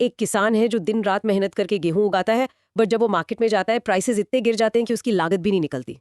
एक किसान है जो दिन रात मेहनत करके गेहूं उगाता है, बट जब वो मार्केट में जाता है प्राइसेस इतने गिर जाते हैं कि उसकी लागत भी नहीं निकलती।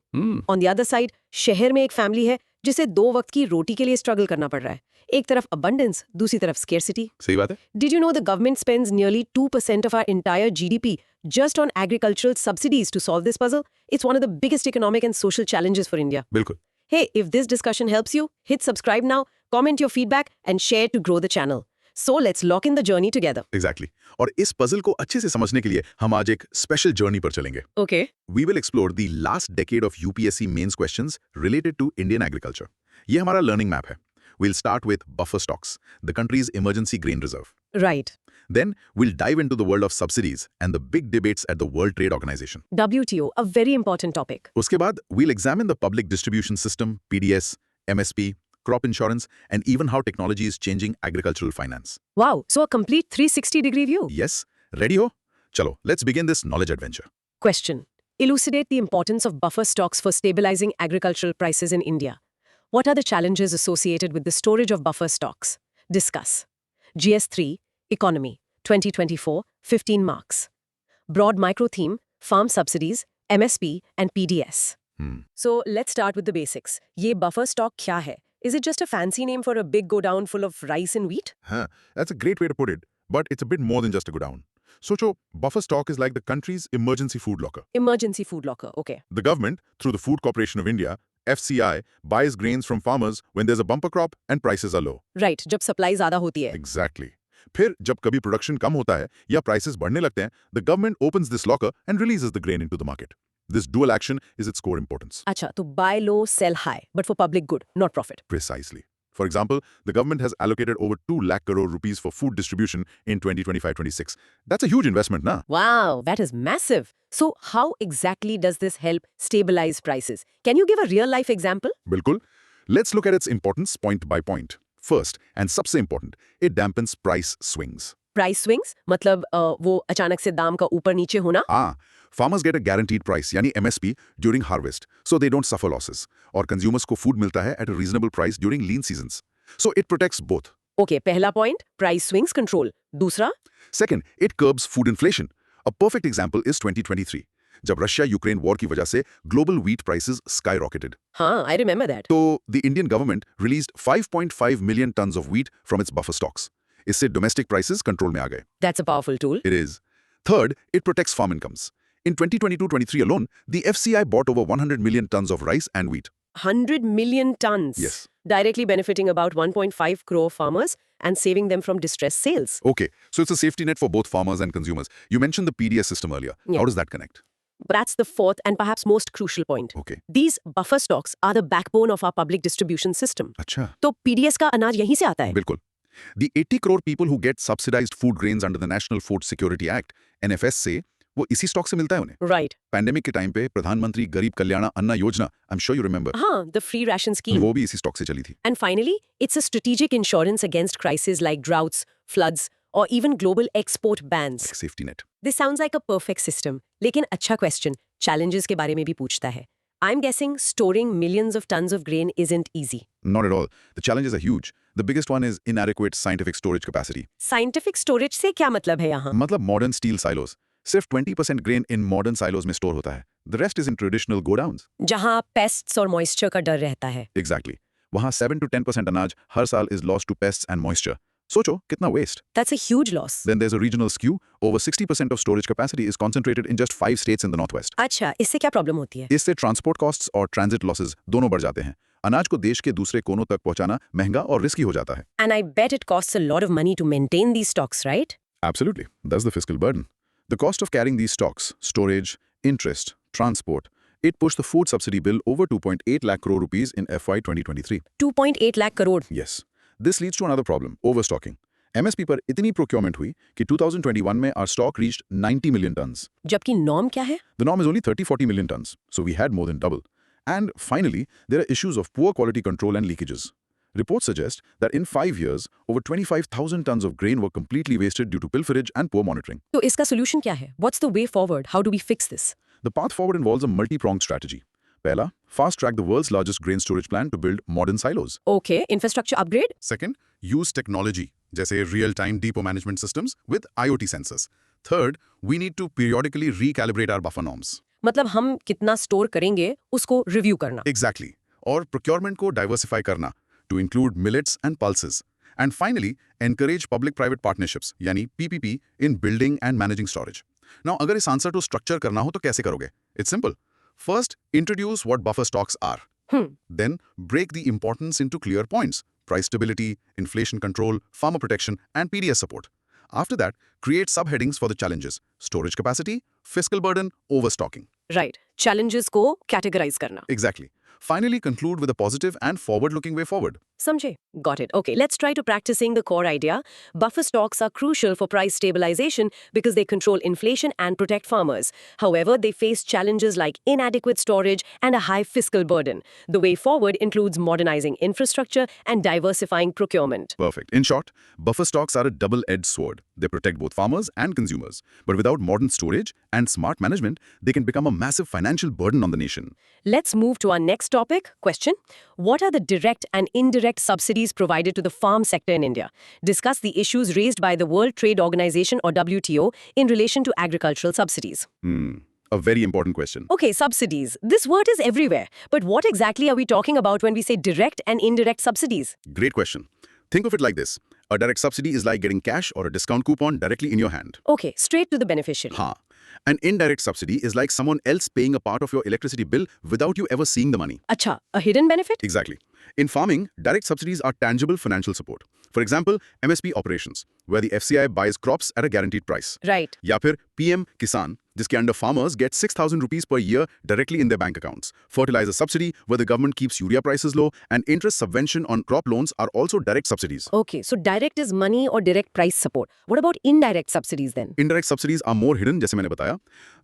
ऑन द अदर साइड, शहर में एक फैमिली है जिसे 2 वक्त की रोटी के लिए स्ट्रगल करना पड़ रहा है। एक तरफ अबंडेंस, दूसरी तरफ स्केर्सिटी। सही बात है। Did you know the government spends nearly 2% of our entire GDP just on agricultural subsidies to solve this puzzle? It's one of the biggest economic and social challenges for India. बिल्कुल। Hey, if this discussion helps you, hit subscribe now, comment your feedback, and share to grow the channel. So let's lock in the journey together. Exactly. और इस puzzle को अच्छे से समझने के लिए हम आज एक स्पेशल जर्नी पर चलेंगे। Okay. We will explore the last decade of UPSC mains questions related to Indian agriculture. ये हमारा learning map है। We'll start with buffer stocks, the country's emergency grain reserve. Right. Then we'll dive into the world of subsidies and the big debates at the World Trade Organization. WTO, a very important topic. उसके बाद we'll examine the public distribution system, PDS, MSP, crop insurance, and even how technology is changing agricultural finance. Wow, so a complete 360-degree view. Yes? Ready ho? Chalo, let's begin this knowledge adventure. Question. Elucidate the importance of buffer stocks for stabilizing agricultural prices in India. What are the challenges associated with the storage of buffer stocks? Discuss. GS3, Economy, 2024, 15 marks. Broad micro theme, farm subsidies, MSP, and PDS. So let's start with the basics. Ye buffer stock kya hai? Is it just a fancy name for a big godown full of rice and wheat? Huh, that's a great way to put it, but it's a bit more than just a godown. Socho, buffer stock is like the country's emergency food locker. Emergency food locker, okay. The government, through the Food Corporation of India, FCI, buys grains from farmers when there's a bumper crop and prices are low. Right, जब supply ज़्यादा होती है. Exactly. फिर जब कभी production कम होता है या prices बढ़ने लगते हैं, the government opens this locker and releases the grain into the market. This dual action is its core importance. अच्छा, तो buy low, sell high, but for public good, not profit. Precisely. For example, the government has allocated over 2 lakh crore rupees for food distribution in 2025-26. That's a huge investment, na? Wow, that is massive. So how exactly does this help stabilize prices? Can you give a real-life example? Bilkul. Let's look at its importance point by point. First, and सबसे important, it dampens price swings. Price swings? मतलब वो अचानक से दाम का ऊपर नीचे होना? Farmers get a guaranteed price, यानी MSP, during harvest, so they don't suffer losses. और consumers को food मिलता है at a reasonable price during lean seasons. So it protects both. Okay, पहला point, price swings control. दूसरा? Second, it curbs food inflation. A perfect example is 2023. जब Russia-Ukraine war की वजह से global wheat prices skyrocketed. हाँ, I remember that. तो the Indian government released 5.5 million tons of wheat from its buffer stocks. इससे domestic prices control में आ गए. That's a powerful tool. It is. Third, it protects farm incomes. In 2022-23 alone, the FCI bought over 100 million tons of rice and wheat. 100 million tons. Yes. Directly benefiting about 1.5 crore farmers and saving them from distressed sales. Okay, so it's a safety net for both farmers and consumers. You mentioned the PDS system earlier. Yeah. How does that connect? That's the fourth and perhaps most crucial point. Okay. These buffer stocks are the backbone of our public distribution system. अच्छा, तो PDS का अनाज यहीं से आता है. बिल्कुल. The 80 crore people who get subsidized food grains under the National Food Security Act, NFS से, वो इसी स्टॉक से मिलता है उन्हें. Right. पैंडेमिक के टाइम पे प्रधानमंत्री गरीब कल्याण अन्न योजना, I'm sure you remember, हाँ, the free ration scheme. वो भी इसी स्टॉक से चली थी. And finally, it's a strategic insurance against crises like droughts, floods, or even global export bans. Like safety net. This sounds like a perfect system. लेकिन अच्छा question, challenges के बारे में भी पूछता है. I'm guessing storing millions of tons of grain isn't easy. Not at all. The challenges are huge. The biggest one is inadequate scientific storage capacity. Scientific storage से क्या मतलब है यहाँ? मतलब modern steel silos. सिर्फ 20% grain in modern silos में store होता है. The rest is in traditional godowns. जहाँ pests और moisture का डर रहता है. Exactly. वहाँ 7 to 10% अनाज हर साल is lost to pests and moisture. सोचो कितना waste. That's a huge loss. Then there's a regional skew. Over 60% of storage capacity is concentrated in just 5 states in the northwest. अच्छा, इससे क्या प्रॉब्लम होती है? इससे ट्रांसपोर्ट कॉस्ट्स और transit losses दोनों बढ़ जाते हैं. अनाज को देश के दूसरे कोनों तक पहुंचाना महंगा और रिस्की हो जाता है. And I bet it costs a lot of money to maintain these stocks, right? Absolutely. That's the fiscal burden. The cost of carrying these stocks, storage, interest, transport, it pushed the food subsidy bill over 2.8 lakh crore rupees in FY 2023. 2.8 lakh crore. Yes. This leads to another problem, overstocking. MSP पर इतनी procurement हुई कि 2021 में our stock reached 90 million tons. जबकि norm क्या है? The norm is only 30-40 million tons, so we had more than double. And finally, there are issues of poor quality control and leakages. Reports suggest that in 5 years, over 25,000 tons of grain were completely wasted due to pilferage and poor monitoring. तो इसका solution क्या है? What's the way forward? How do we fix this? The path forward involves a multi-pronged strategy. पहला, fast track the world's largest grain storage plant to build modern silos. Okay, infrastructure upgrade? Second, use technology, जैसे real-time depot management systems with IoT sensors. Third, we need to periodically recalibrate our buffer norms. मतलब हम कितना store करेंगे उसको review करना. Exactly. और procurement को diversify करना to include millets and pulses. And finally, encourage public-private partnerships, यानी PPP, in building and managing storage. Now, अगर इस आंसर to structure करना हो तो कैसे करोगे? It's simple. First, introduce what buffer stocks are. Then, break the importance into clear points: price stability, inflation control, farmer protection, and PDS support. After that, create subheadings for the challenges: storage capacity, fiscal burden, overstocking. Right. Challenges को categorize करना. Exactly. Finally, conclude with a positive and forward-looking way forward. समझे? Got it. Okay, let's try to practicing the core idea. Buffer stocks are crucial for price stabilization because they control inflation and protect farmers. However, they face challenges like inadequate storage and a high fiscal burden. The way forward includes modernizing infrastructure and diversifying procurement. Perfect. In short, buffer stocks are a double-edged sword. They protect both farmers and consumers. But without modern storage and smart management, they can become a massive financial burden on the nation. Let's move to our next topic. Question: what are the direct and indirect subsidies provided to the farm sector in India? Discuss the issues raised by the World Trade Organization or WTO in relation to agricultural subsidies. A very important question. Okay, subsidies. This word is everywhere. But what exactly are we talking about when we say direct and indirect subsidies? Great question. Think of it like this. A direct subsidy is like getting cash or a discount coupon directly in your hand. Okay, straight to the beneficiary. Ha. An indirect subsidy is like someone else paying a part of your electricity bill without you ever seeing the money. Acha, a hidden benefit? Exactly. In farming, direct subsidies are tangible financial support. For example, MSP operations, where the FCI buys crops at a guaranteed price. Right. या फिर PM Kisan, जिसके under farmers get 6,000 rupees per year directly in their bank accounts. Fertilizer subsidy, where the government keeps urea prices low, and interest subvention on crop loans are also direct subsidies. Okay, so direct is money or direct price support. What about indirect subsidies then? Indirect subsidies are more hidden, जैसे मैंने बताया.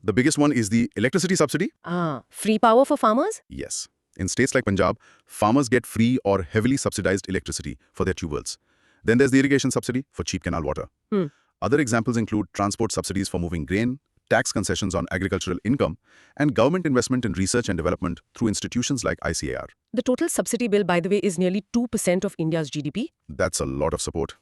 The biggest one is the electricity subsidy. Free power for farmers? Yes. In states like Punjab, farmers get free or heavily subsidized electricity for their tubewells. Then there's the irrigation subsidy for cheap canal water. Other examples include transport subsidies for moving grain, tax concessions on agricultural income, and government investment in research and development through institutions like ICAR. The total subsidy bill, by the way, is nearly 2% of India's GDP. That's a lot of support.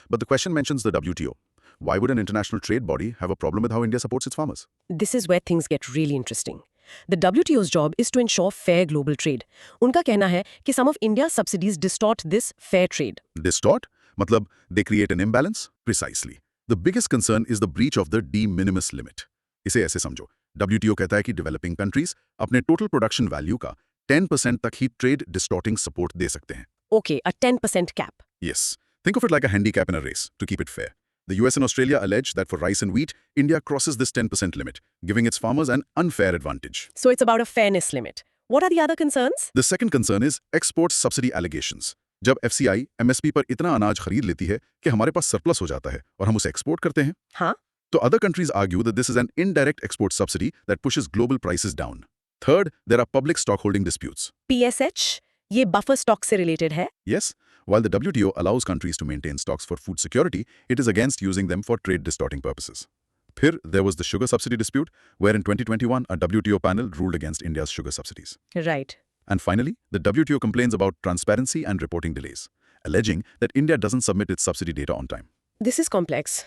But the question mentions the WTO. Why would an international trade body have a problem with how India supports its farmers? This is where things get really interesting. The WTO's job is to ensure fair global trade. उनका कहना है कि some of India's subsidies distort this fair trade. Distort? Matlab, they create an imbalance? Precisely. The biggest concern is the breach of the de minimis limit. इसे ऐसे समझो. WTO कहता है कि developing countries अपने total production value का 10% तक ही trade distorting support दे सकते हैं. Okay, a 10% cap. Yes. Think of it like a handicap in a race, to keep it fair. The US and Australia allege that for rice and wheat, India crosses this 10% limit, giving its farmers an unfair advantage. So it's about a fairness limit. What are the other concerns? The second concern is export subsidy allegations. जब FCI MSP पर इतना अनाज खरीद लेती है कि हमारे पास surplus हो जाता है और हम उसे एक्सपोर्ट करते हैं, हाँ? तो other countries argue that this is an indirect export subsidy that pushes global prices down. Third, there are public stockholding disputes. PSH, ये buffer stock से related है? Yes, while the WTO allows countries to maintain stocks for food security, it is against using them for trade distorting purposes. Phir, there was the sugar subsidy dispute, where in 2021, a WTO panel ruled against India's sugar subsidies. Right. And finally, the WTO complains about transparency and reporting delays, alleging that India doesn't submit its subsidy data on time. This is complex.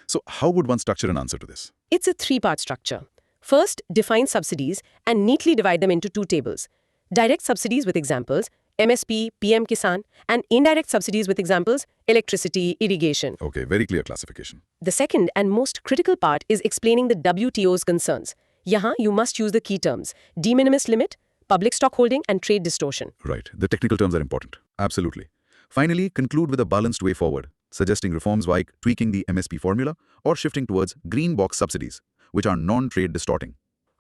So how would one structure an answer to this? It's a three-part structure. First, define subsidies and neatly divide them into two tables. Direct subsidies with examples, MSP, PM Kisan, and indirect subsidies with examples, electricity, irrigation. Okay, very clear classification. The second and most critical part is explaining the WTO's concerns. Yahan, you must use the key terms: de minimis limit, public stockholding, and trade distortion. Right, the technical terms are important. Absolutely. Finally, conclude with a balanced way forward, suggesting reforms like tweaking the MSP formula or shifting towards green box subsidies, which are non-trade distorting.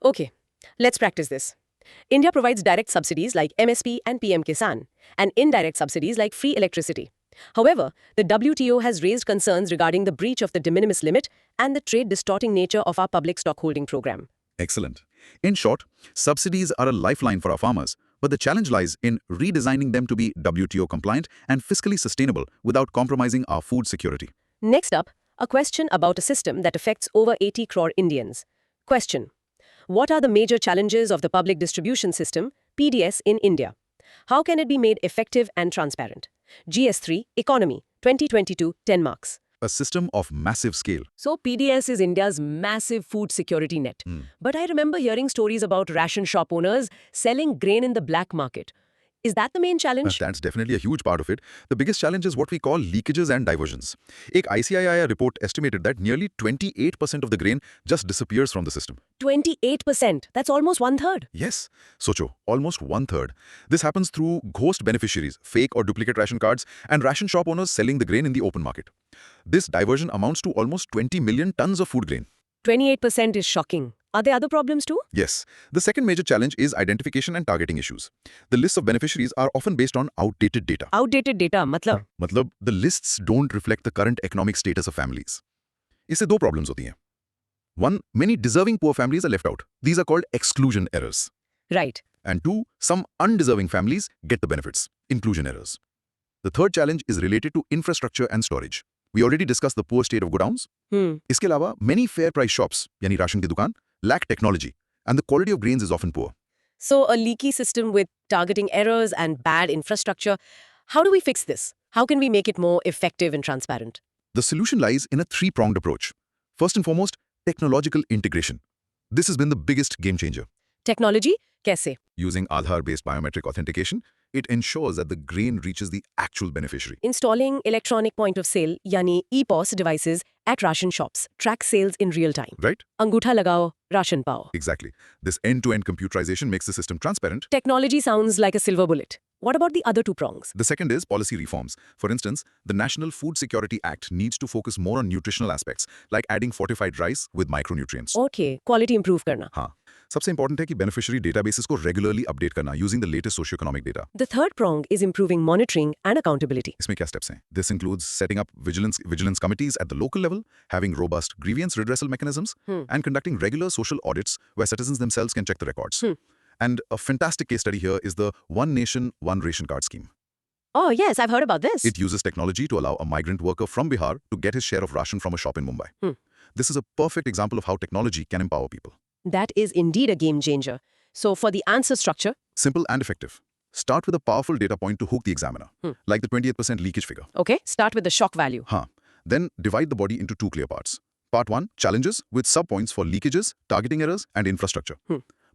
Okay, let's practice this. India provides direct subsidies like MSP and PM Kisan, and indirect subsidies like free electricity. However, the WTO has raised concerns regarding the breach of the de minimis limit and the trade distorting nature of our public stockholding program. Excellent. In short, subsidies are a lifeline for our farmers, but the challenge lies in redesigning them to be WTO compliant and fiscally sustainable without compromising our food security. Next up, a question about a system that affects over 80 crore Indians. Question: What are the major challenges of the public distribution system, PDS, in India? How can it be made effective and transparent? GS3, Economy, 2022, 10 marks. A system of massive scale. So PDS is India's massive food security net. But I remember hearing stories about ration shop owners selling grain in the black market. Is that the main challenge? That's definitely a huge part of it. The biggest challenge is what we call leakages and diversions. एक ICII report estimated that nearly 28% of the grain just disappears from the system. 28%. That's almost one-third. Yes, Socho, almost one-third. This happens through ghost beneficiaries, fake or duplicate ration cards, and ration shop owners selling the grain in the open market. This diversion amounts to almost 20 million tons of food grain. 28% is shocking. Are there other problems too? Yes. The second major challenge is identification and targeting issues. The lists of beneficiaries are often based on outdated data. Outdated data, matlab? मतलब the lists don't reflect the current economic status of families. इससे दो problems होती हैं. One, many deserving poor families are left out. These are called exclusion errors. Right. And two, some undeserving families get the benefits. Inclusion errors. The third challenge is related to infrastructure and storage. We already discussed the poor state of godowns. इसके अलावा many fair price shops, यानी ration की दुकान, lack technology, and the quality of grains is often poor. So a leaky system with targeting errors and bad infrastructure. How do we fix this? How can we make it more effective and transparent? The solution lies in a three-pronged approach. First and foremost, technological integration. This has been the biggest game changer. Technology? Kaise? Using Aadhaar-based biometric authentication, it ensures that the grain reaches the actual beneficiary. Installing electronic point of sale, yani EPOS devices at ration shops, track sales in real time. Right? Angutha lagao, ration pao. Exactly. This end-to-end computerization makes the system transparent. Technology sounds like a silver bullet. What about the other two prongs? The second is policy reforms. For instance, the National Food Security Act needs to focus more on nutritional aspects, like adding fortified rice with micronutrients. Okay, quality improve karna. हाँ, सबसे important है कि beneficiary databases को regularly update करना using the latest socio-economic data. The third prong is improving monitoring and accountability. इसमें क्या steps हैं? This includes setting up vigilance committees at the local level, having robust grievance redressal mechanisms, and conducting regular social audits where citizens themselves can check the records. And a fantastic case study here is the One Nation, One Ration Card scheme. Oh, yes, I've heard about this. It uses technology to allow a migrant worker from Bihar to get his share of ration from a shop in Mumbai. This is a perfect example of how technology can empower people. That is indeed a game changer. So for the answer structure, Simple and effective. Start with a powerful data point to hook the examiner, like the 28% leakage figure. okay, start with the shock value. Then divide the body into two clear parts. Part 1, challenges with subpoints for leakages, targeting errors, and infrastructure.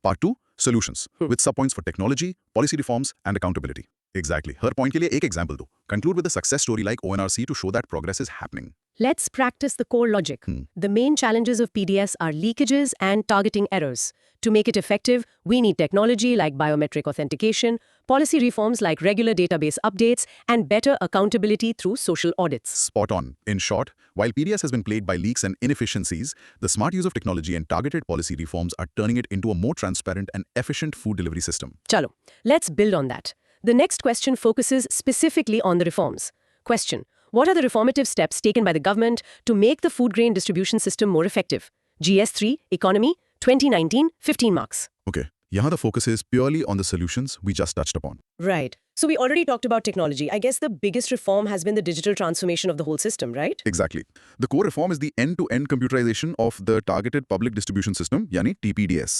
Part 2, solutions with subpoints for technology, policy reforms, and accountability. Exactly. Her point के लिए एक example दो. Conclude with a success story like ONRC to show that progress is happening. Let's practice the core logic. The main challenges of PDS are leakages and targeting errors. To make it effective, we need technology like biometric authentication, policy reforms like regular database updates, and better accountability through social audits. Spot on. In short, while PDS has been plagued by leaks and inefficiencies, the smart use of technology and targeted policy reforms are turning it into a more transparent and efficient food delivery system. Chalo, let's build on that. The next question focuses specifically on the reforms. Question: what are the reformative steps taken by the government to make the food grain distribution system more effective? GS3, Economy, 2019, 15 marks. Okay. यहाँ the focus is purely on the solutions we just touched upon. Right. So we already talked about technology. I guess the biggest reform has been the digital transformation of the whole system, right? Exactly. The core reform is the end-to-end computerization of the Targeted Public Distribution System, यानी TPDS.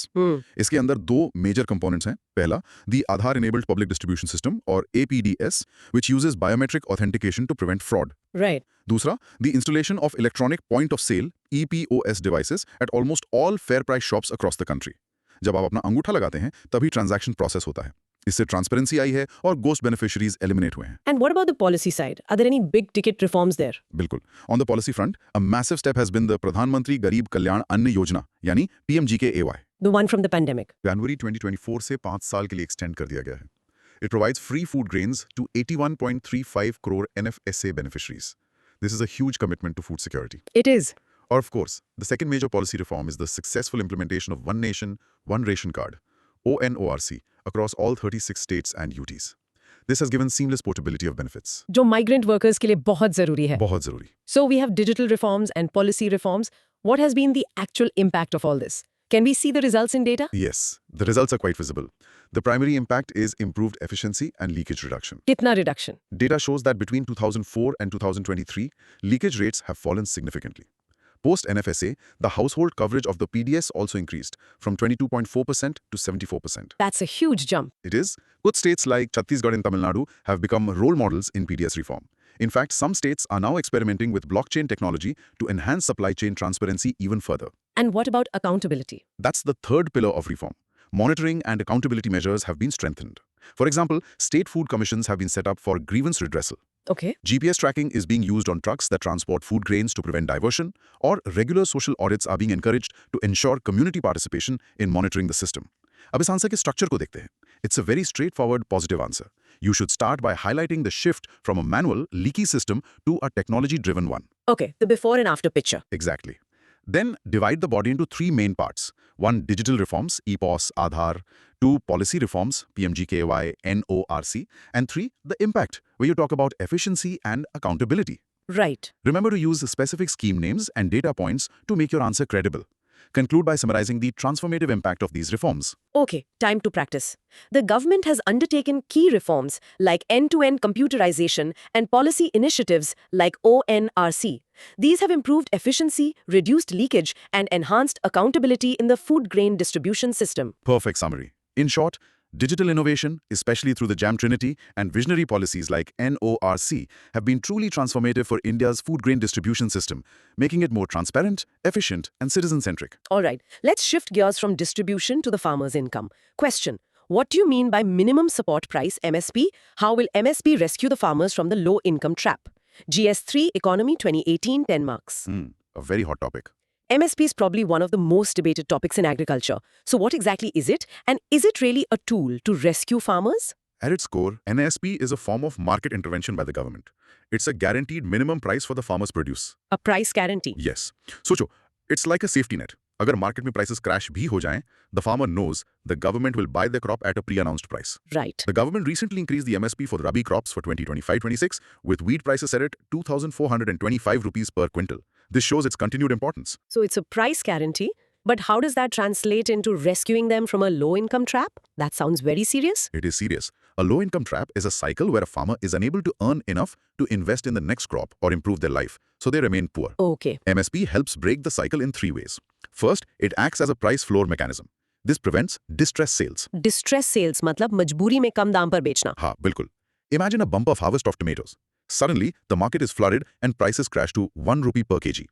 इसके अंदर दो major components हैं. पहला, the Aadhaar-enabled public distribution system, or APDS, which uses biometric authentication to prevent fraud. Right. दूसरा, the installation of electronic point-of-sale (EPOS) devices at almost all fair-price shops across the country. जब आप अपना अंगूठा लगाते हैं, तभी transaction process होता है. इससे ट्रांसपेरेंसी आई है और ghost beneficiaries eliminate हुए हैं. And what about the policy side? Are there any big ticket reforms there? बिल्कुल. On the policy front, a massive step has been the Pradhan Mantri Garib Kalyan Ann Yojana, यानी PMGKAY. The one from the pandemic. जनवरी 2024 से 5 साल के लिए extend कर दिया गया है. It provides free food grains to 81.35 crore NFSA beneficiaries. This is a huge commitment to food security. It is. Or of course, the second major policy reform is the successful implementation of One Nation, One Ration Card, ONORC, across all 36 states and UTs. This has given seamless portability of benefits. जो migrant workers के लिए बहुत जरूरी है. बहुत ज़रूरी. So we have digital reforms and policy reforms. What has been the actual impact of all this? Can we see the results in data? Yes, the results are quite visible. The primary impact is improved efficiency and leakage reduction. कितना reduction? Data shows that between 2004 and 2023, leakage rates have fallen significantly. Post NFSA, the household coverage of the PDS also increased from 22.4% to 74%. That's a huge jump. It is. Good states like Chhattisgarh and Tamil Nadu have become role models in PDS reform. In fact, some states are now experimenting with blockchain technology to enhance supply chain transparency even further. And what about accountability? That's the third pillar of reform. Monitoring and accountability measures have been strengthened. For example, state food commissions have been set up for grievance redressal. Okay. GPS tracking is being used on trucks that transport food grains to prevent diversion, or regular social audits are being encouraged to ensure community participation in monitoring the system. अब इस answer के structure को देखते हैं. It's a very straightforward positive answer. You should start by highlighting the shift from a manual, leaky system to a technology-driven one. Okay, the before and after picture. Exactly. Then divide the body into three main parts. One, digital reforms, EPOS, Aadhaar. Two, policy reforms, PMGKY, NORC. And three, the impact, where you talk about efficiency and accountability. Right. Remember to use specific scheme names and data points to make your answer credible. Conclude by summarizing the transformative impact of these reforms. Okay, time to practice. The government has undertaken key reforms like end-to-end computerization and policy initiatives like ONRC. These have improved efficiency, reduced leakage, and enhanced accountability in the food grain distribution system. Perfect summary. In short, digital innovation, especially through the JAM Trinity and visionary policies like NORC, have been truly transformative for India's food grain distribution system, making it more transparent, efficient, and citizen-centric. All right, let's shift gears from distribution to the farmer's income. Question: what do you mean by minimum support price (MSP)? How will MSP rescue the farmers from the low-income trap? GS3 Economy 2018 10 marks. A very hot topic. MSP is probably one of the most debated topics in agriculture. So what exactly is it? And is it really a tool to rescue farmers? At its core, NSP is a form of market intervention by the government. It's a guaranteed minimum price for the farmer's produce. A price guarantee. Yes. Socho, it's like a safety net. Agar market mein prices crash bhi ho jaएं, the farmer knows the government will buy the crop at a pre-announced price. Right. The government recently increased the MSP for the Rabi crops for 2025-26, with wheat prices set at 2,425 rupees per quintal. This shows its continued importance. So it's a price guarantee. But how does that translate into rescuing them from a low-income trap? That sounds very serious. It is serious. A low-income trap is a cycle where a farmer is unable to earn enough to invest in the next crop or improve their life, so they remain poor. Okay. MSP helps break the cycle in three ways. First, it acts as a price floor mechanism. This prevents distress sales. Distress sales मतलब मजबूरी में कम दाम पर बेचना. Ha, bilkul. Imagine a bumper harvest of tomatoes. Suddenly, the market is flooded and prices crash to 1 rupee per kg.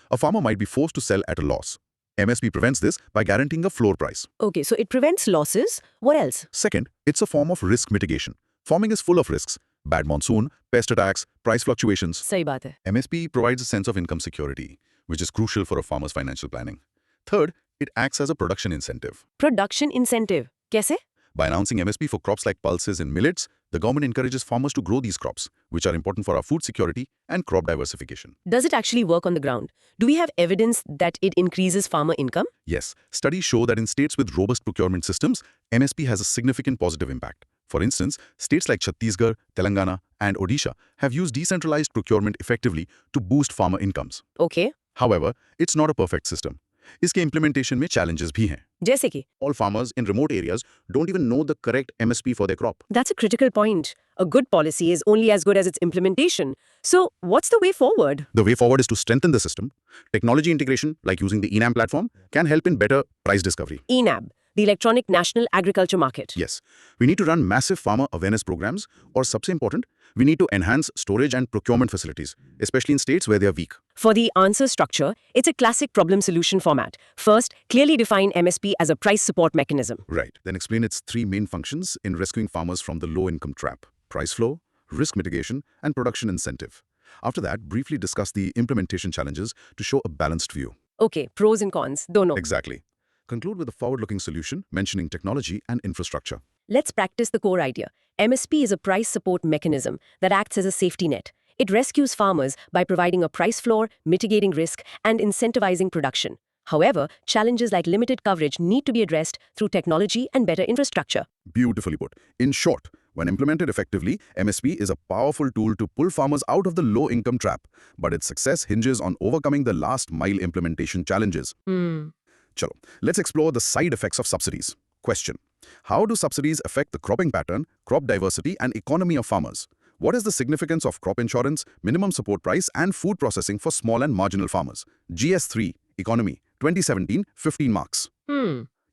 A farmer might be forced to sell at a loss. MSP prevents this by guaranteeing a floor price. Okay, so it prevents losses. What else? Second, it's a form of risk mitigation. Farming is full of risks. Bad monsoon, pest attacks, price fluctuations. सही बात है. MSP provides a sense of income security, which is crucial for a farmer's financial planning. Third, it acts as a production incentive. Production incentive. कैसे? By announcing MSP for crops like pulses and millets, the government encourages farmers to grow these crops, which are important for our food security and crop diversification. Does it actually work on the ground? Do we have evidence that it increases farmer income? Yes, studies show that in states with robust procurement systems, MSP has a significant positive impact. For instance, states like Chhattisgarh, Telangana, and Odisha have used decentralized procurement effectively to boost farmer incomes. Okay. However, it's not a perfect system. इसके implementation में challenges भी हैं. जैसे कि? All farmers in remote areas don't even know the correct MSP for their crop. That's a critical point. A good policy is only as good as its implementation. So, what's the way forward? The way forward is to strengthen the system. Technology integration, like using the ENAM platform, can help in better price discovery. ENAB, the Electronic National Agriculture Market. Yes. We need to run massive farmer awareness programs, or सबसे important, we need to enhance storage and procurement facilities, especially in states where they are weak. For the answer structure, it's a classic problem-solution format. First, clearly define MSP as a price support mechanism. Right. Then explain its three main functions in rescuing farmers from the low-income trap: price floor, risk mitigation, and production incentive. After that, briefly discuss the implementation challenges to show a balanced view. Okay, pros and cons, dono. Exactly. Conclude with a forward-looking solution mentioning technology and infrastructure. Let's practice the core idea. MSP is a price support mechanism that acts as a safety net. It rescues farmers by providing a price floor, mitigating risk, and incentivizing production. However, challenges like limited coverage need to be addressed through technology and better infrastructure. Beautifully put. In short, when implemented effectively, MSP is a powerful tool to pull farmers out of the low-income trap, but its success hinges on overcoming the last-mile implementation challenges. Chalo, let's explore the side effects of subsidies. Question: how do subsidies affect the cropping pattern, crop diversity, and economy of farmers? What is the significance of crop insurance, minimum support price, and food processing for small and marginal farmers? GS3 Economy 2017 15 marks.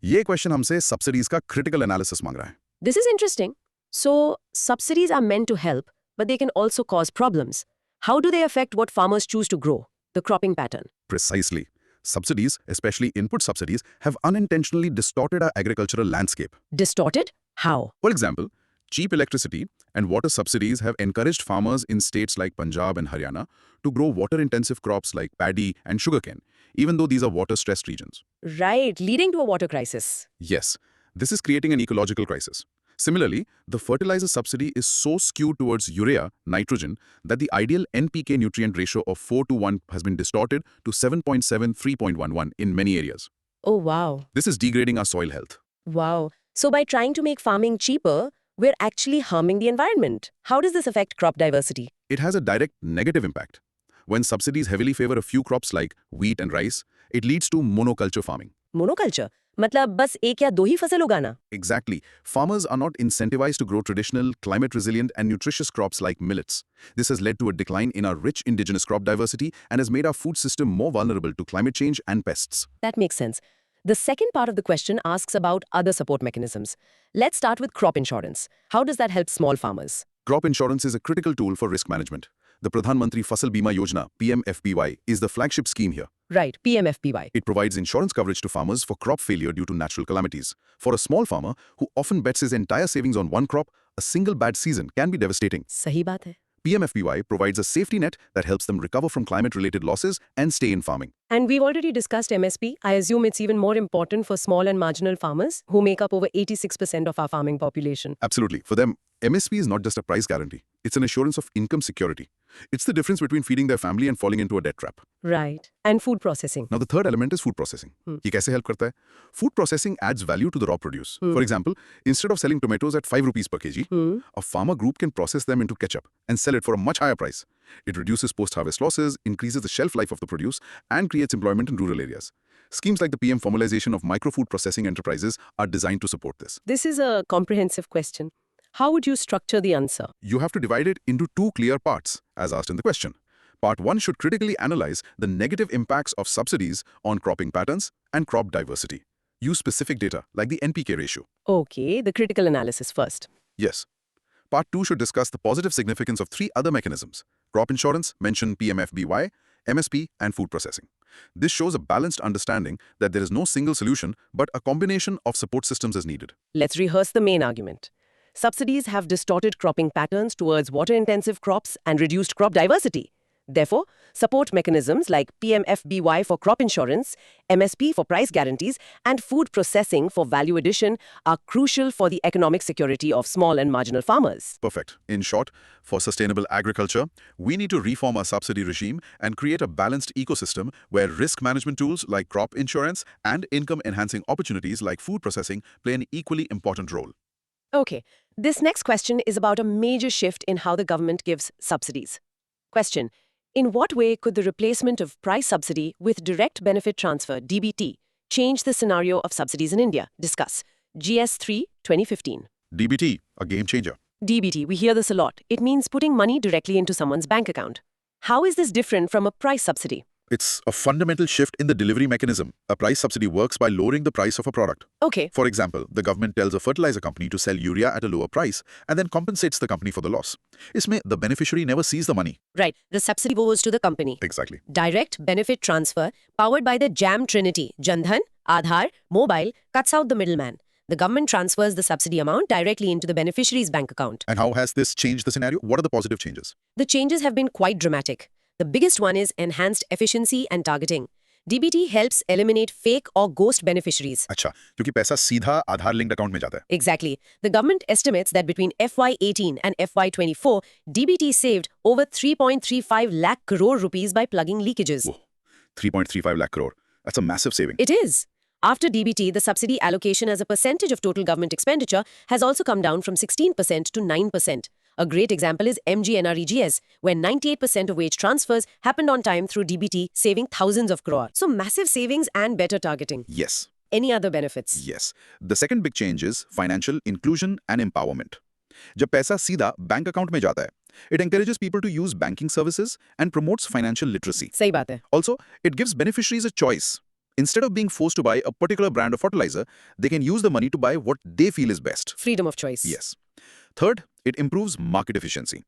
ये question हमसे subsidies का critical analysis मांग रहा है. This is interesting. So, subsidies are meant to help, but they can also cause problems. How do they affect what farmers choose to grow? The cropping pattern. Precisely. Subsidies, especially input subsidies, have unintentionally distorted our agricultural landscape. Distorted? How? For example, cheap electricity and water subsidies have encouraged farmers in states like Punjab and Haryana to grow water-intensive crops like paddy and sugarcane, even though these are water-stressed regions. Right, leading to a water crisis. Yes, this is creating an ecological crisis. Similarly, the fertilizer subsidy is so skewed towards urea, nitrogen, that the ideal NPK nutrient ratio of 4 to 1 has been distorted to 7.7, 3.11 in many areas. Oh, wow. This is degrading our soil health. Wow. So by trying to make farming cheaper, we're actually harming the environment. How does this affect crop diversity? It has a direct negative impact. When subsidies heavily favor a few crops like wheat and rice, it leads to monoculture farming. Monoculture? मतलब बस एक या दो ही फसल उगाना? Exactly. Farmers are not incentivized to grow traditional, climate-resilient and nutritious crops like millets. This has led to a decline in our rich indigenous crop diversity and has made our food system more vulnerable to climate change and pests. That makes sense. The second part of the question asks about other support mechanisms. Let's start with crop insurance. How does that help small farmers? Crop insurance is a critical tool for risk management. The Pradhan Mantri Fasal Bima Yojana, PMFBY, is the flagship scheme here. Right, PMFBY. It provides insurance coverage to farmers for crop failure due to natural calamities. For a small farmer who often bets his entire savings on one crop, a single bad season can be devastating. सही बात है. PMFBY provides a safety net that helps them recover from climate-related losses and stay in farming. And we've already discussed MSP. I assume it's even more important for small and marginal farmers who make up over 86% of our farming population. Absolutely. For them, MSP is not just a price guarantee. It's an assurance of income security. It's the difference between feeding their family and falling into a debt trap. Right. And food processing. Now, the third element is food processing. ये कैसे help करता है? Food processing adds value to the raw produce. For example, instead of selling tomatoes at 5 rupees per kg, a farmer group can process them into ketchup and sell it for a much higher price. It reduces post-harvest losses, increases the shelf life of the produce, and creates employment in rural areas. Schemes like the PM formalization of micro-food processing enterprises are designed to support this. This is a comprehensive question. How would you structure the answer? You have to divide it into two clear parts, as asked in the question. Part 1 should critically analyze the negative impacts of subsidies on cropping patterns and crop diversity. Use specific data, like the NPK ratio. Okay, the critical analysis first. Yes. Part 2 should discuss the positive significance of 3 other mechanisms. Crop insurance, mention PMFBY, MSP, and food processing. This shows a balanced understanding that there is no single solution, but a combination of support systems is needed. Let's rehearse the main argument. Subsidies have distorted cropping patterns towards water-intensive crops and reduced crop diversity. Therefore, support mechanisms like PMFBY for crop insurance, MSP for price guarantees, and food processing for value addition are crucial for the economic security of small and marginal farmers. Perfect. In short, for sustainable agriculture, we need to reform our subsidy regime and create a balanced ecosystem where risk management tools like crop insurance and income-enhancing opportunities like food processing play an equally important role. Okay, this next question is about a major shift in how the government gives subsidies. Question: in what way could the replacement of price subsidy with direct benefit transfer, DBT, change the scenario of subsidies in India? Discuss. GS3 2015. DBT, a game changer. DBT, we hear this a lot. It means putting money directly into someone's bank account. How is this different from a price subsidy? It's a fundamental shift in the delivery mechanism. A price subsidy works by lowering the price of a product. Okay. For example, the government tells a fertilizer company to sell urea at a lower price and then compensates the company for the loss. Isme, the beneficiary never sees the money. Right. The subsidy goes to the company. Exactly. Direct benefit transfer, powered by the JAM Trinity, Jan Dhan, Aadhaar, Mobile, cuts out the middleman. The government transfers the subsidy amount directly into the beneficiary's bank account. And how has this changed the scenario? What are the positive changes? The changes have been quite dramatic. The biggest one is enhanced efficiency and targeting. DBT helps eliminate fake or ghost beneficiaries. अच्छा, क्योंकि पैसा सीधा आधार linked account में जाता है. Exactly. The government estimates that between FY18 and FY24, DBT saved over 3.35 lakh crore rupees by plugging leakages. Whoa, 3.35 lakh crore. That's a massive saving. It is. After DBT, the subsidy allocation as a percentage of total government expenditure has also come down from 16% to 9%. A great example is MGNREGS, where 98% of wage transfers happened on time through DBT, saving thousands of crore. So massive savings and better targeting. Yes. Any other benefits? Yes. The second big change is financial inclusion and empowerment. जब पैसा सीधा bank account में जाता है, It encourages people to use banking services and promotes financial literacy. सही बात है. Also, it gives beneficiaries a choice. Instead of being forced to buy a particular brand of fertilizer, they can use the money to buy what they feel is best. Freedom of choice. Yes. Third, it improves market efficiency.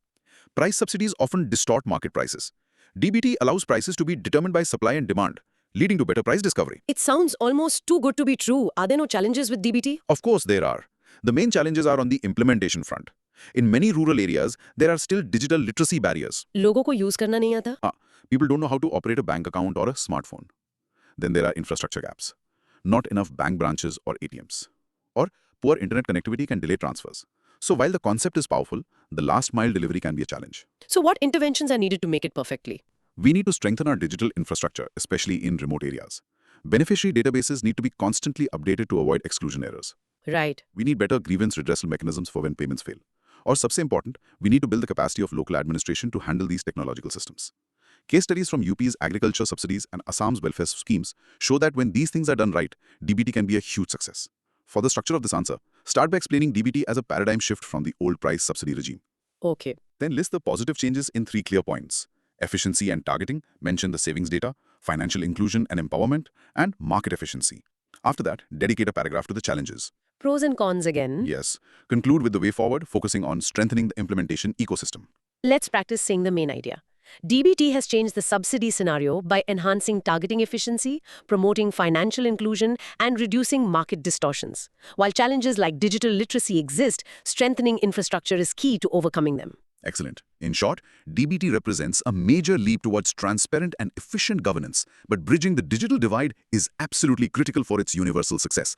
Price subsidies often distort market prices. DBT allows prices to be determined by supply and demand, leading to better price discovery. It sounds almost too good to be true. Are there no challenges with DBT? Of course, there are. The main challenges are on the implementation front. In many rural areas, there are still digital literacy barriers. लोगों को use करना नहीं आता? People don't know how to operate a bank account or a smartphone. Then there are infrastructure gaps. Not enough bank branches or ATMs. Or poor internet connectivity can delay transfers. So while the concept is powerful, the last mile delivery can be a challenge. So what interventions are needed to make it perfectly? We need to strengthen our digital infrastructure, especially in remote areas. Beneficiary databases need to be constantly updated to avoid exclusion errors. Right. We need better grievance redressal mechanisms for when payments fail. Or, सबसे important, we need to build the capacity of local administration to handle these technological systems. Case studies from UP's agriculture subsidies and Assam's welfare schemes show that when these things are done right, DBT can be a huge success. For the structure of this answer, start by explaining DBT as a paradigm shift from the old price subsidy regime. Okay. Then list the positive changes in 3 clear points. Efficiency and targeting, mention the savings data, financial inclusion and empowerment, and market efficiency. After that, dedicate a paragraph to the challenges. Pros and cons again. Yes. Conclude with the way forward, focusing on strengthening the implementation ecosystem. Let's practice saying the main idea. DBT has changed the subsidy scenario by enhancing targeting efficiency, promoting financial inclusion, and reducing market distortions. While challenges like digital literacy exist, strengthening infrastructure is key to overcoming them. Excellent. In short, DBT represents a major leap towards transparent and efficient governance, but bridging the digital divide is absolutely critical for its universal success.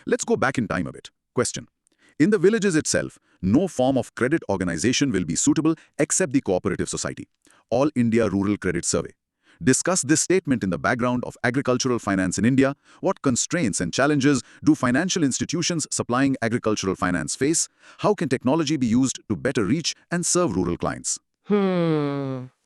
Let's go back in time a bit. Question. In the villages itself, no form of credit organization will be suitable except the cooperative society. All India Rural Credit Survey. Discuss this statement in the background of agricultural finance in India. What constraints and challenges do financial institutions supplying agricultural finance face? How can technology be used to better reach and serve rural clients?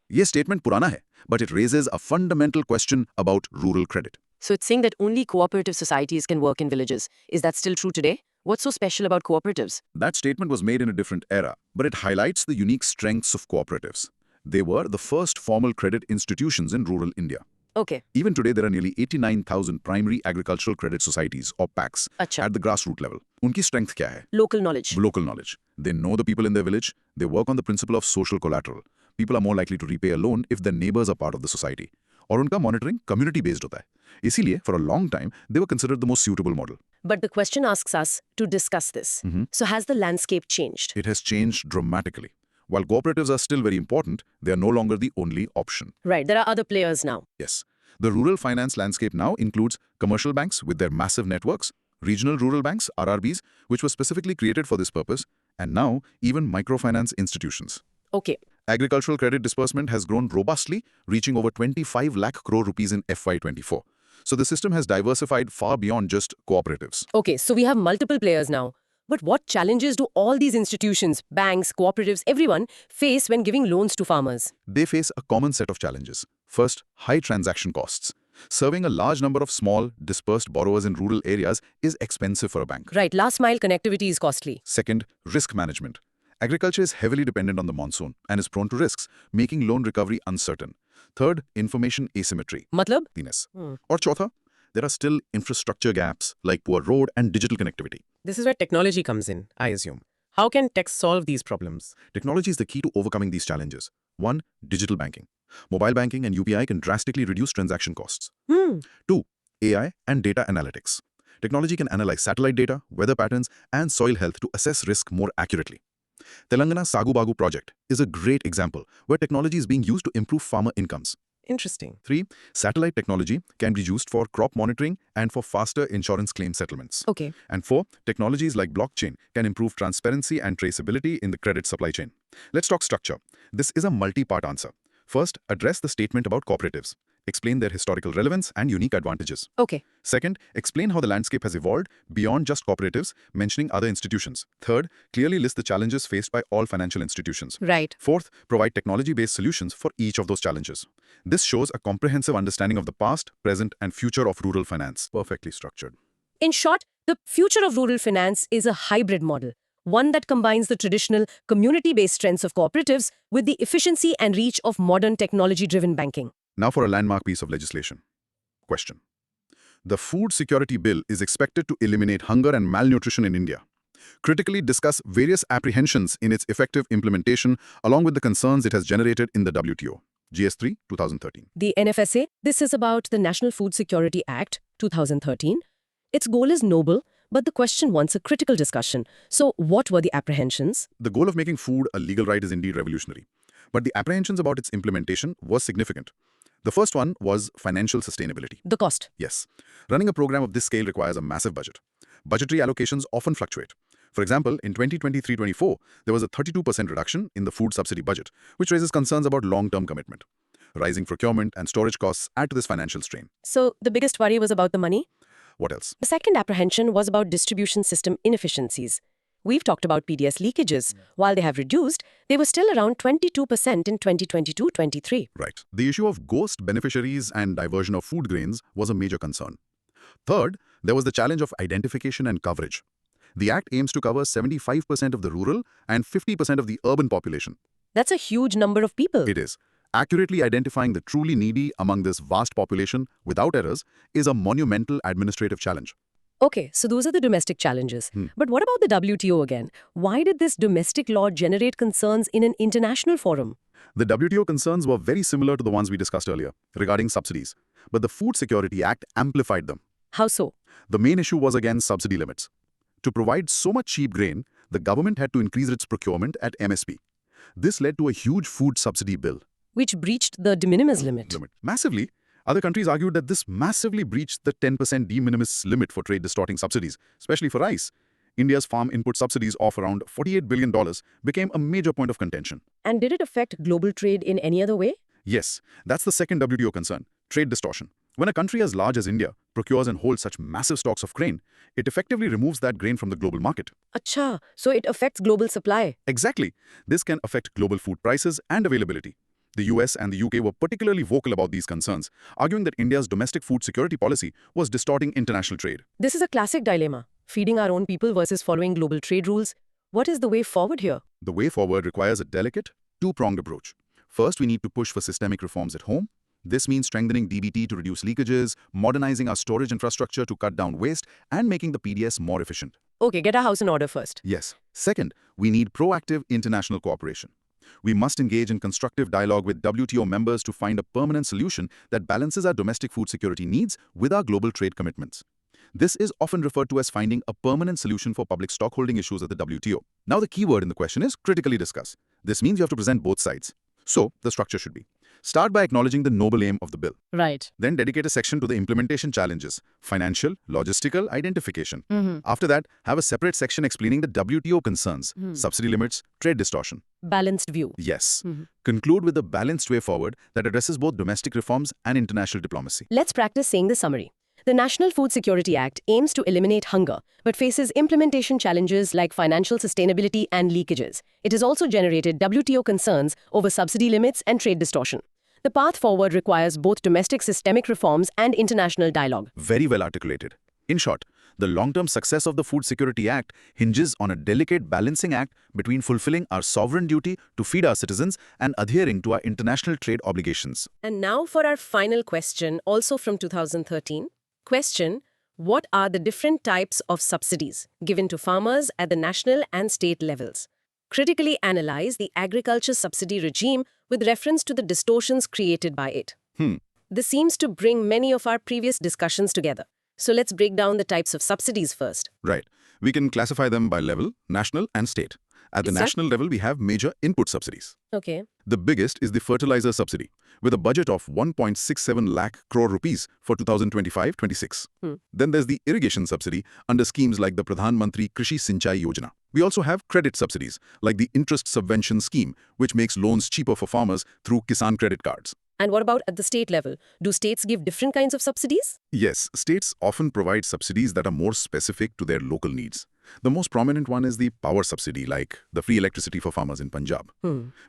This statement purana hai, but it raises a fundamental question about rural credit. So it's saying that only cooperative societies can work in villages. Is that still true today? What's so special about cooperatives? That statement was made in a different era, but it highlights the unique strengths of cooperatives. They were the first formal credit institutions in rural India. Okay. Even today, there are nearly 89,000 primary agricultural credit societies, or PACs, Acha. at the grassroots level. Unki strength kya hai? Local knowledge. Local knowledge. They know the people in their village. They work on the principle of social collateral. People are more likely to repay a loan if their neighbors are part of the society. और उनका monitoring community-based होता है. इसीलिए, for a long time, they were considered the most suitable model. But the question asks us to discuss this. So has the landscape changed? It has changed dramatically. While cooperatives are still very important, they are no longer the only option. Right, there are other players now. Yes. The rural finance landscape now includes commercial banks with their massive networks, regional rural banks, RRBs, which were specifically created for this purpose, and now even microfinance institutions. Okay. Agricultural credit disbursement has grown robustly, reaching over 25 lakh crore rupees in FY24. So the system has diversified far beyond just cooperatives. Okay, so we have multiple players now. But what challenges do all these institutions, banks, cooperatives, everyone, face when giving loans to farmers? They face a common set of challenges. First, high transaction costs. Serving a large number of small, dispersed borrowers in rural areas is expensive for a bank. Right, last mile connectivity is costly. Second, risk management. Agriculture is heavily dependent on the monsoon and is prone to risks, making loan recovery uncertain. Third, information asymmetry. Matlab? Or chotha, there are still infrastructure gaps like poor road and digital connectivity. This is where technology comes in, I assume. How can tech solve these problems? Technology is the key to overcoming these challenges. 1. Digital banking. Mobile banking and UPI can drastically reduce transaction costs. 2. AI and data analytics. Technology can analyze satellite data, weather patterns, and soil health to assess risk more accurately. Telangana Sagu Bagu project is a great example where technology is being used to improve farmer incomes. Interesting. 3. Satellite technology can be used for crop monitoring and for faster insurance claim settlements. Okay. And 4. Technologies like blockchain can improve transparency and traceability in the credit supply chain. Let's talk structure. This is a multi-part answer. First, address the statement about cooperatives. Explain their historical relevance and unique advantages. Okay. Second, explain how the landscape has evolved beyond just cooperatives, mentioning other institutions. Third, clearly list the challenges faced by all financial institutions. Right. Fourth, provide technology-based solutions for each of those challenges. This shows a comprehensive understanding of the past, present, and future of rural finance. Perfectly structured. In short, the future of rural finance is a hybrid model, one that combines the traditional community-based strengths of cooperatives with the efficiency and reach of modern technology-driven banking. Now for a landmark piece of legislation. Question. The Food Security Bill is expected to eliminate hunger and malnutrition in India. Critically discuss various apprehensions in its effective implementation along with the concerns it has generated in the WTO. GS3, 2013. The NFSA, this is about the National Food Security Act, 2013. Its goal is noble, but the question wants a critical discussion. So what were the apprehensions? The goal of making food a legal right is indeed revolutionary. But the apprehensions about its implementation was significant. The first one was financial sustainability. The cost. Yes. Running a program of this scale requires a massive budget. Budgetary allocations often fluctuate. For example, in 2023-24, there was a 32% reduction in the food subsidy budget, which raises concerns about long-term commitment. Rising procurement and storage costs add to this financial strain. So the biggest worry was about the money? What else? The second apprehension was about distribution system inefficiencies. We've talked about PDS leakages. While they have reduced, they were still around 22% in 2022-23. Right. The issue of ghost beneficiaries and diversion of food grains was a major concern. Third, there was the challenge of identification and coverage. The Act aims to cover 75% of the rural and 50% of the urban population. That's a huge number of people. It is. Accurately identifying the truly needy among this vast population without errors is a monumental administrative challenge. Okay, so those are the domestic challenges. But what about the WTO again? Why did this domestic law generate concerns in an international forum? The WTO concerns were very similar to the ones we discussed earlier regarding subsidies, but the Food Security Act amplified them. How so? The main issue was again subsidy limits. To provide so much cheap grain, the government had to increase its procurement at MSP. This led to a huge food subsidy bill. Which breached the de minimis limit. Massively. Other countries argued that this massively breached the 10% de minimis limit for trade-distorting subsidies, especially for rice. India's farm input subsidies of around $48 billion became a major point of contention. And did it affect global trade in any other way? Yes, that's the second WTO concern, trade distortion. When a country as large as India procures and holds such massive stocks of grain, it effectively removes that grain from the global market. Acha, so it affects global supply. Exactly. This can affect global food prices and availability. The US and the UK were particularly vocal about these concerns, arguing that India's domestic food security policy was distorting international trade. This is a classic dilemma. Feeding our own people versus following global trade rules. What is the way forward here? The way forward requires a delicate, two-pronged approach. First, we need to push for systemic reforms at home. This means strengthening DBT to reduce leakages, modernizing our storage infrastructure to cut down waste, and making the PDS more efficient. Okay, get our house in order first. Yes. Second, we need proactive international cooperation. We must engage in constructive dialogue with WTO members to find a permanent solution that balances our domestic food security needs with our global trade commitments. This is often referred to as finding a permanent solution for public stockholding issues at the WTO. Now the key word in the question is critically discuss. This means you have to present both sides. So, the structure should be: start by acknowledging the noble aim of the bill. Right. Then dedicate a section to the implementation challenges, financial, logistical, identification. After that, have a separate section explaining the WTO concerns, subsidy limits, trade distortion. Balanced view. Yes. Conclude with a balanced way forward that addresses both domestic reforms and international diplomacy. Let's practice saying the summary. The National Food Security Act aims to eliminate hunger, but faces implementation challenges like financial sustainability and leakages. It has also generated WTO concerns over subsidy limits and trade distortion. The path forward requires both domestic systemic reforms and international dialogue. Very well articulated. In short, the long-term success of the Food Security Act hinges on a delicate balancing act between fulfilling our sovereign duty to feed our citizens and adhering to our international trade obligations. And now for our final question, also from 2013. Question: what are the different types of subsidies given to farmers at the national and state levels? Critically analyze the agriculture subsidy regime with reference to the distortions created by it. This seems to bring many of our previous discussions together. So let's break down the types of subsidies first. Right. We can classify them by level, national and state. At the Is that- national level, we have major input subsidies. Okay. The biggest is the fertilizer subsidy, with a budget of 1.67 lakh crore rupees for 2025-26. Then there's the irrigation subsidy under schemes like the Pradhan Mantri Krishi Sinchai Yojana. We also have credit subsidies, like the interest subvention scheme, which makes loans cheaper for farmers through Kisan credit cards. And what about at the state level? Do states give different kinds of subsidies? Yes, states often provide subsidies that are more specific to their local needs. The most prominent one is the power subsidy, like the free electricity for farmers in Punjab.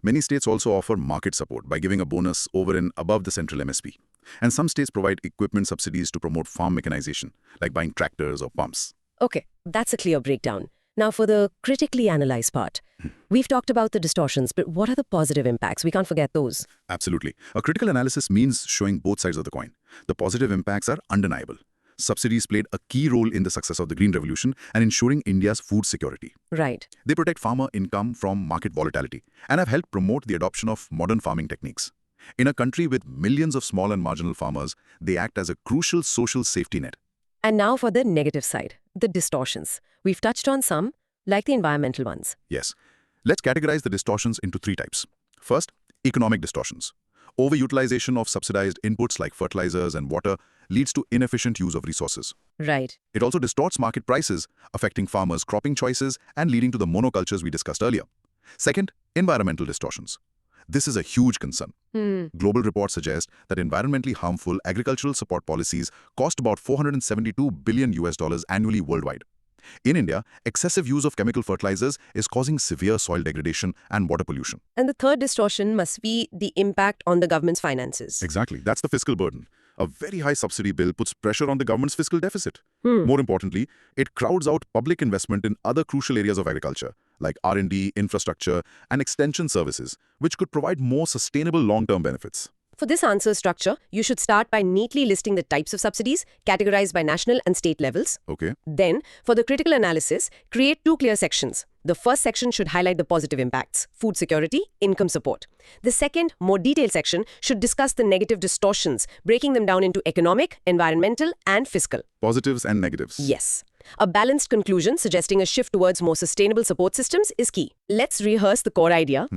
Many states also offer market support by giving a bonus over and above the central MSP. And some states provide equipment subsidies to promote farm mechanization, like buying tractors or pumps. Okay, that's a clear breakdown. Now, for the critically analyzed part, we've talked about the distortions, but what are the positive impacts? We can't forget those. Absolutely. A critical analysis means showing both sides of the coin. The positive impacts are undeniable. Subsidies played a key role in the success of the Green Revolution and ensuring India's food security. Right. They protect farmer income from market volatility and have helped promote the adoption of modern farming techniques. In a country with millions of small and marginal farmers, they act as a crucial social safety net. And now for the negative side, the distortions. We've touched on some, like the environmental ones. Yes. Let's categorize the distortions into three types. First, economic distortions. Overutilization of subsidized inputs like fertilizers and water leads to inefficient use of resources. Right. It also distorts market prices, affecting farmers' cropping choices and leading to the monocultures we discussed earlier. Second, environmental distortions. This is a huge concern. Global reports suggest that environmentally harmful agricultural support policies cost about $472 billion annually worldwide. In India, excessive use of chemical fertilizers is causing severe soil degradation and water pollution. And the third distortion must be the impact on the government's finances. Exactly. That's the fiscal burden. A very high subsidy bill puts pressure on the government's fiscal deficit. More importantly, it crowds out public investment in other crucial areas of agriculture, like R&D, infrastructure, and extension services, which could provide more sustainable long-term benefits. For this answer structure, you should start by neatly listing the types of subsidies, categorized by national and state levels. Okay? Then, for the critical analysis, create two clear sections. The first section should highlight the positive impacts, food security, income support. The second, more detailed section should discuss the negative distortions, breaking them down into economic, environmental, and fiscal. Positives and negatives. Yes. A balanced conclusion suggesting a shift towards more sustainable support systems is key. Let's rehearse the core idea.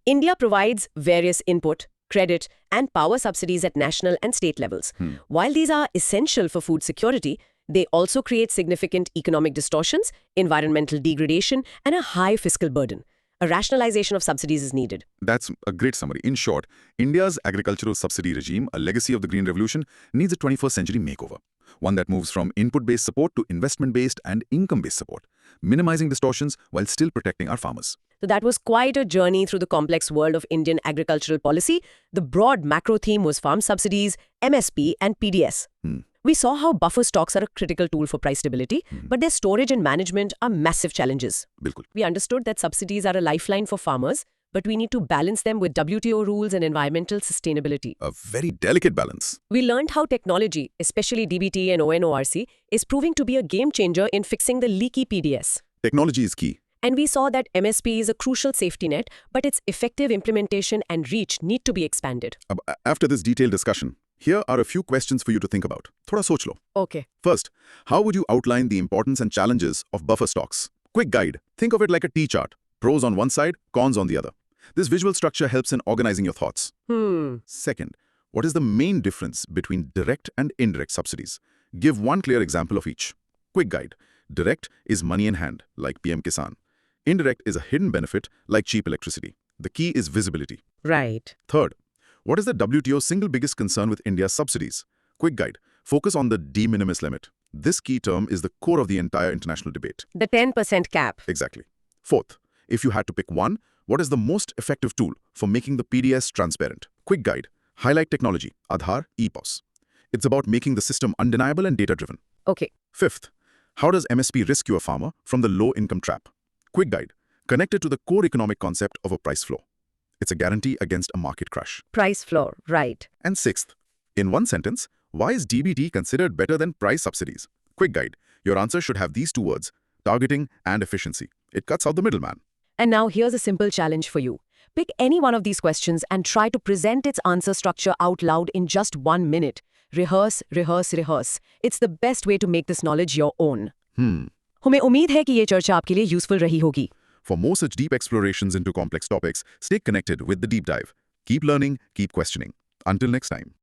India provides various input, credit, and power subsidies at national and state levels. While these are essential for food security, they also create significant economic distortions, environmental degradation, and a high fiscal burden. A rationalization of subsidies is needed. That's a great summary. In short, India's agricultural subsidy regime, a legacy of the Green Revolution, needs a 21st century makeover. One that moves from input-based support to investment-based and income-based support, minimizing distortions while still protecting our farmers. So that was quite a journey through the complex world of Indian agricultural policy. The broad macro theme was farm subsidies, MSP, and PDS. We saw how buffer stocks are a critical tool for price stability, but their storage and management are massive challenges. Bilkul. We understood that subsidies are a lifeline for farmers, but we need to balance them with WTO rules and environmental sustainability. A very delicate balance. We learned how technology, especially DBT and ONORC, is proving to be a game changer in fixing the leaky PDS. Technology is key. And we saw that MSP is a crucial safety net, but its effective implementation and reach need to be expanded. After this detailed discussion, here are a few questions for you to think about. Thoda soch lo. Okay. First, how would you outline the importance and challenges of buffer stocks? Quick guide. Think of it like a T-chart. Pros on one side, cons on the other. This visual structure helps in organizing your thoughts. Second, what is the main difference between direct and indirect subsidies? Give one clear example of each. Quick guide. Direct is money in hand, like PM Kisan. Indirect is a hidden benefit, like cheap electricity. The key is visibility. Right. Third, what is the WTO's single biggest concern with India's subsidies? Quick guide. Focus on the de minimis limit. This key term is the core of the entire international debate. The 10% cap. Exactly. Fourth, if you had to pick one, what is the most effective tool for making the PDS transparent? Quick guide. Highlight technology. Aadhaar, EPOS. It's about making the system undeniable and data-driven. Okay. Fifth, how does MSP rescue a farmer from the low-income trap? Quick guide. Connected to the core economic concept of a price floor. It's a guarantee against a market crash. Price floor. Right. And sixth, in one sentence, why is DBT considered better than price subsidies? Quick guide. Your answer should have these two words, targeting and efficiency. It cuts out the middleman. And now here's a simple challenge for you. Pick any one of these questions and try to present its answer structure out loud in just 1 minute. Rehearse, rehearse, rehearse. It's the best way to make this knowledge your own. हमें उम्मीद है कि ये चर्चा आपके लिए useful रही होगी. For more such deep explorations into complex topics, stay connected with The Deep Dive. Keep learning, keep questioning. Until next time.